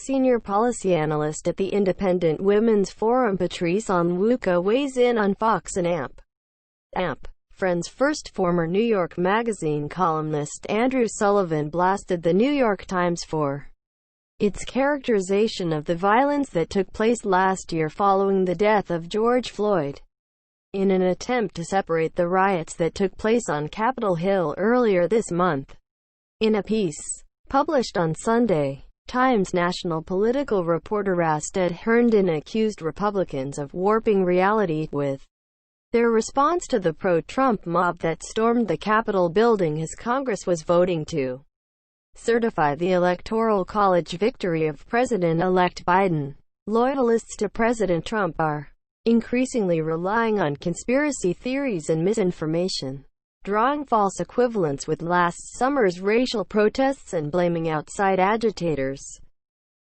senior policy analyst at the Independent Women's Forum Patrice Onwuka weighs in on Fox and AMP. Friends first. Former New York Magazine columnist Andrew Sullivan blasted the New York Times for its characterization of the violence that took place last year following the death of George Floyd, in an attempt to separate the riots that took place on Capitol Hill earlier this month. In a piece published on Sunday, Times national political reporter Herndon accused Republicans of warping reality with their response to the pro-Trump mob that stormed the Capitol building as Congress was voting to certify the Electoral College victory of President-elect Biden. Loyalists to President Trump are increasingly relying on conspiracy theories and misinformation, drawing false equivalence with last summer's racial protests and blaming outside agitators.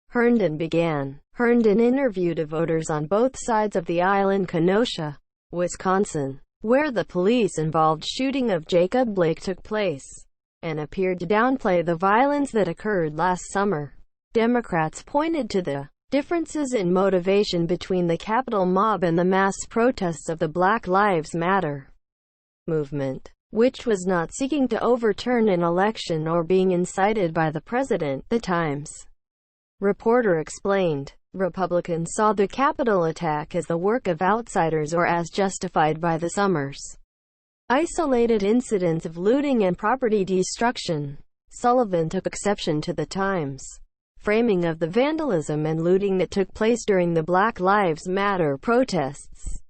Herndon began. Herndon interviewed voters on both sides of the aisle in Kenosha, Wisconsin, where the police-involved shooting of Jacob Blake took place, and appeared to downplay the violence that occurred last summer. Democrats pointed to the differences in motivation between the Capitol mob and the mass protests of the Black Lives Matter movement, which was not seeking to overturn an election or being incited by the president, the Times reporter explained. Republicans saw the Capitol attack as the work of outsiders or as justified by the summer's isolated incidents of looting and property destruction. Sullivan took exception to the Times' framing of the vandalism and looting that took place during the Black Lives Matter protests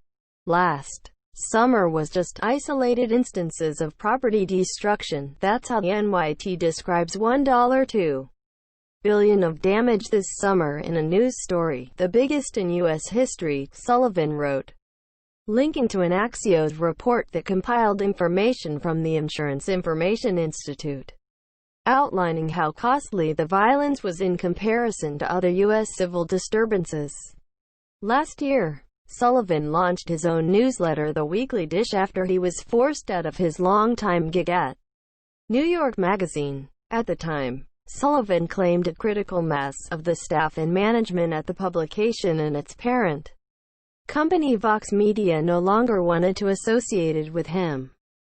last summer was just isolated instances of property destruction. That's how the NYT describes $1.2 billion of damage this summer in a news story, the biggest in U.S. history, Sullivan wrote, linking to an Axios report that compiled information from the Insurance Information Institute, outlining how costly the violence was in comparison to other U.S. civil disturbances. Last year, Sullivan launched his own newsletter, The Weekly Dish, after he was forced out of his longtime gig at New York Magazine. At the time, Sullivan claimed a critical mass of the staff and management at the publication and its parent company Vox Media no longer wanted to associate with him.